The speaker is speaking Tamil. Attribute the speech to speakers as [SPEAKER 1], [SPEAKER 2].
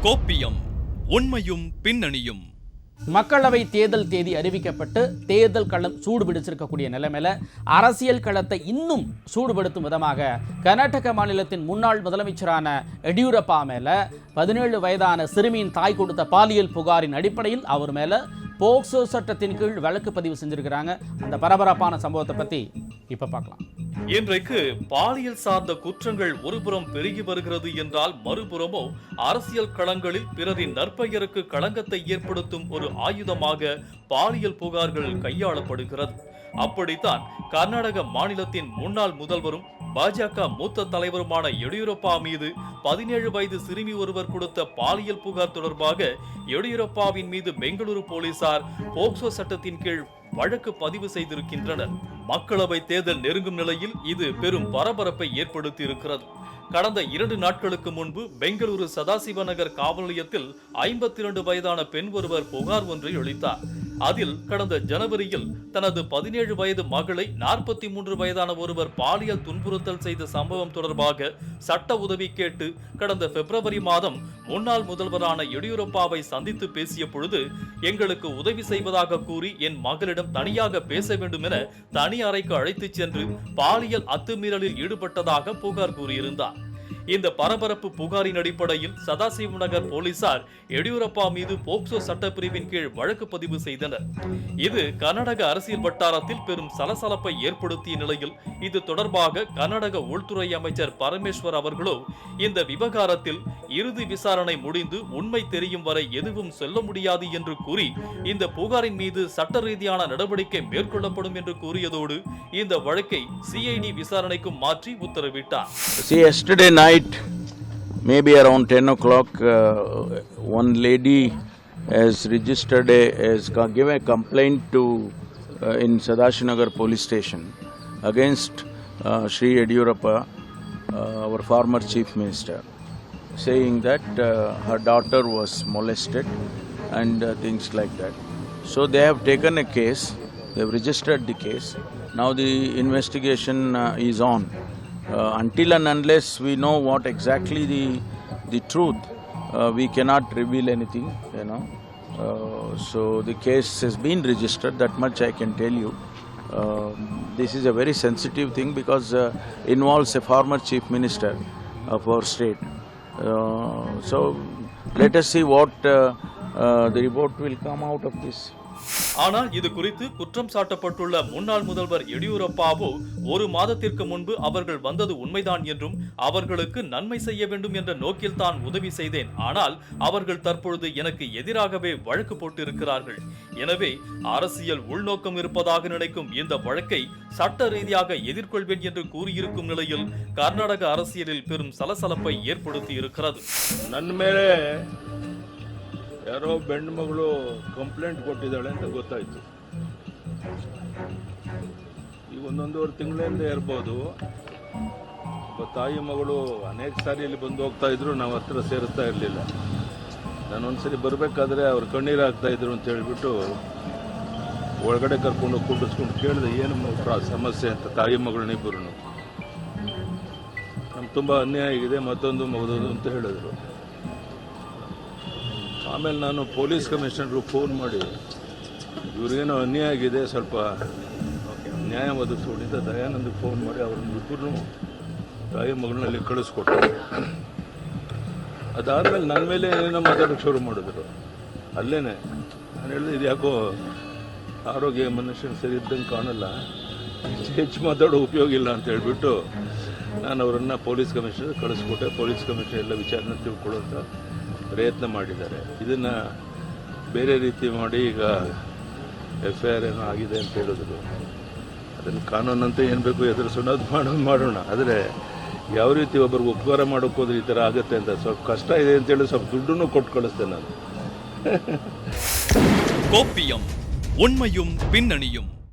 [SPEAKER 1] கோப்பியம் உண்மையும் பின்னணியும்.
[SPEAKER 2] மக்களவை தேர்தல் தேதி அறிவிக்கப்பட்டு தேர்தல் களம் சூடுபிடிச்சிருக்கக்கூடிய நிலைமையில அரசியல் களத்தை இன்னும் சூடுபடுத்தும் விதமாக கர்நாடக மாநிலத்தின் முன்னாள் முதலமைச்சரான எடியூரப்பா மேல 17 வயதான சிறுமியின் தாய் கொடுத்த பாலியல் புகாரின் அடிப்படையில் அவர் மேல போக்சோ சட்டத்தின் கீழ் வழக்கு பதிவு செஞ்சிருக்கிறாங்க. அந்த பரபரப்பான சம்பவத்தை பத்தி இப்ப பார்க்கலாம்.
[SPEAKER 1] இன்றைக்கு பாலியல் சார்ந்த குற்றங்கள் ஒருபுறம் பெருகி வருகிறது என்றால், மறுபுறமோ அரசியல் களங்களில் பிறரின் நற்பெயருக்கு களங்கத்தை ஏற்படுத்தும் ஒரு ஆயுதமாக பாலியல் புகார்கள் கையாளப்படுகிறது. அப்படித்தான் கர்நாடக மாநிலத்தின் முன்னாள் முதல்வரும் பாஜக மூத்த தலைவருமான எடியூரப்பா மீது 17 வயது சிறுமி ஒருவர் கொடுத்த பாலியல் புகார் தொடர்பாக எடியூரப்பாவின் மீது பெங்களூரு போலீசார் போக்சோ சட்டத்தின் கீழ் வழக்கு பதிவு செய்திருக்கின்றனர். மக்களவை தேர்தல் நெருங்கும் நிலையில் இது பெரும் பரபரப்பை ஏற்படுத்தி இருக்கிறது. கடந்த 2 நாட்களுக்கு முன்பு பெங்களூரு சதாசிவநகர் காவல் நிலையத்தில் 52 வயதான பெண் ஒருவர் புகார் ஒன்றை அளித்தார். அதில் கடந்த ஜனவரியில் தனது 17 வயது மகளை 43 வயதான ஒருவர் பாலியல் துன்புறுத்தல் செய்த சம்பவம் தொடர்பாக சட்ட உதவி கேட்டு கடந்த பிப்ரவரி மாதம் முன்னாள் முதல்வரான எடியூரப்பாவை சந்தித்து பேசிய பொழுது, எங்களுக்கு உதவி செய்வதாக கூறி என் மகளிடம் தனியாக பேச வேண்டும் என தனி அறைக்கு அழைத்துச் சென்று பாலியல் அத்துமீறலில் ஈடுபட்டதாக புகார் கூறியிருந்தார். இந்த பரபரப்பு புகாரின் அடிப்படையில் சதாசிவநகர் போலீசார் எடியூரப்பா மீது போக்சோ சட்டப்பிரிவின் கீழ் வழக்கு பதிவு செய்தனர். இது கர்நாடக அரசியல் வட்டாரத்தில் பெரும் சலசலப்பை ஏற்படுத்திய நிலையில் இது தொடர்பாக கர்நாடக உள்துறை அமைச்சர் பரமேஸ்வர் அவர்களோ இந்த விவகாரத்தில் இறுதி விசாரணை முடிந்து உண்மை தெரியும் வரை எதுவும் சொல்ல முடியாது என்று கூறி இந்த புகாரின் மீது சட்ட ரீதியான நடவடிக்கை மேற்கொள்ளப்படும் என்று கூறியதோடு இந்த வழக்கை சிஐடி விசாரணைக்கும் மாற்றி உத்தரவிட்டார்.
[SPEAKER 3] Yesterday night, maybe around 10 o'clock, one lady has registered has given a complaint to in Sadashinagar police station against Shri Yediyurappa, our former chief minister, saying that her daughter was molested and things like that. So they have taken a case, they have registered the case. Now the investigation is on. Until and unless we know what exactly the truth, we cannot reveal anything, you know. So the case has been registered, that much I can tell you. This is a very sensitive thing because involves a former chief minister of our state. So let us see what the report will come out of this.
[SPEAKER 1] ஆனால் இது குறித்து குற்றம் சாட்டப்பட்டுள்ள முன்னாள் முதல்வர் எடியூரப்பாவோ 1 மாதத்திற்கு முன்பு அவர்கள் வந்தது உண்மைதான் என்றும் அவர்களுக்கு நன்மை செய்ய வேண்டும் என்ற நோக்கில் தான் உதவி செய்தேன், ஆனால் அவர்கள் தற்பொழுது எனக்கு எதிராகவே வழக்கு போட்டிருக்கிறார்கள். எனவே அரசியல் உள்நோக்கம் இருப்பதாக நினைக்கும் இந்த வழக்கை சட்ட ரீதியாக எதிர்கொள்வேன் என்று கூறியிருக்கும் நிலையில் கர்நாடக அரசியலில் பெரும் சலசலப்பை ஏற்படுத்தி இருக்கிறது.
[SPEAKER 4] நன்மேலே ಯಾರೋ ಬೆಣ್ಣು ಮಗಳು ಕಂಪ್ಲೇಂಟ್ ಕೊಟ್ಟಿದ್ದಾಳೆ ಅಂತ ಗೊತ್ತಾಯ್ತು. ಈಗ 1.5 ತಿಂಗಳಿಂದ ಇರ್ಬೋದು. ಒಬ್ಬ ತಾಯಿ ಮಗಳು ಅನೇಕ ಸಾರಿ ಇಲ್ಲಿ ಬಂದು ಹೋಗ್ತಾ ಇದ್ರು, ನಾವು ಹತ್ರ ಸೇರಿಸ್ತಾ ಇರಲಿಲ್ಲ. ನಾನು ಒಂದ್ಸರಿ ಬರಬೇಕಾದ್ರೆ ಅವ್ರು ಕಣ್ಣೀರು ಹಾಕ್ತಾ ಇದ್ರು ಅಂತ ಹೇಳ್ಬಿಟ್ಟು ಒಳಗಡೆ ಕರ್ಕೊಂಡು ಕೂಡಿಸ್ಕೊಂಡು ಕೇಳಿದೆ, ಏನು ಸಮಸ್ಯೆ ಅಂತ. ತಾಯಿ ಮಗಳನ್ನಿಬ್ಬರು ನಮ್ಗೆ ತುಂಬ ಅನ್ಯಾಯ ಆಗಿದೆ, ಮತ್ತೊಂದು ಮಗದೊಂದು ಅಂತ ಹೇಳಿದ್ರು. ಆಮೇಲೆ ನಾನು ಪೊಲೀಸ್ ಕಮಿಷನರ್ಗೆ ಫೋನ್ ಮಾಡಿ ಇವ್ರಿಗೇನೋ ಅನ್ಯಾಯ ಆಗಿದೆ, ಸ್ವಲ್ಪ ನ್ಯಾಯ ಒದಗಿಸ್ಕೊಂಡಿದ್ದ ದಯಾನಂದಕ್ಕೆ ಫೋನ್ ಮಾಡಿ ಅವ್ರನ್ನಿಬ್ಬರು ತಾಯಿ ಮಗಳನ್ನಲ್ಲಿ ಕಳಿಸ್ಕೊಟ್ಟೆ. ಅದಾದಮೇಲೆ ನನ್ನ ಮೇಲೆ ಏನೇನೋ ಮಾತಾಡೋಕ್ಕೆ ಶುರು ಮಾಡಿದ್ರು. ಅಲ್ಲೇ ನಾನು ಹೇಳಿದೆ, ಇದು ಯಾಕೋ ಆರೋಗ್ಯ ಮನುಷ್ಯನ ಸರಿ ಇದ್ದಂಗೆ ಕಾಣಲ್ಲ, ಹೆಚ್ಚು ಮಾತಾಡೋ ಉಪಯೋಗ ಇಲ್ಲ ಅಂತ ಹೇಳ್ಬಿಟ್ಟು ನಾನು ಅವರನ್ನು ಪೊಲೀಸ್ ಕಮಿಷನರ್ ಕಳಿಸ್ಕೊಟ್ಟೆ. ಪೊಲೀಸ್ ಕಮಿಷನರ್ ಎಲ್ಲ ವಿಚಾರಣೆ ತಿಳ್ಕೊಳ್ಳೋಂಥ ಪ್ರಯತ್ನ ಮಾಡಿದ್ದಾರೆ. ಇದನ್ನು ಬೇರೆ ರೀತಿ ಮಾಡಿ ಈಗ FIR ಏನೋ ಆಗಿದೆ ಅಂತ ಹೇಳಿದ್ರು. ಅದನ್ನು ಕಾನೂನಂತೆ ಏನು ಬೇಕು ಎದುರಿಸೋಣ, ಅದು ಮಾಡೋಣ. ಆದರೆ ಯಾವ ರೀತಿ ಒಬ್ಬರಿಗೆ ಉಪಕಾರ ಮಾಡೋಕ್ಕೆ ಹೋದ್ರೆ ಈ ಥರ ಆಗುತ್ತೆ ಅಂತ ಸ್ವಲ್ಪ ಕಷ್ಟ ಇದೆ ಅಂತೇಳಿ ಸ್ವಲ್ಪ ದುಡ್ಡನ್ನು ಕೊಟ್ಟು ಕಳಿಸ್ತೇನೆ ನಾನು.
[SPEAKER 1] கோப்பியம் உண்மையும் பின்னணியும்.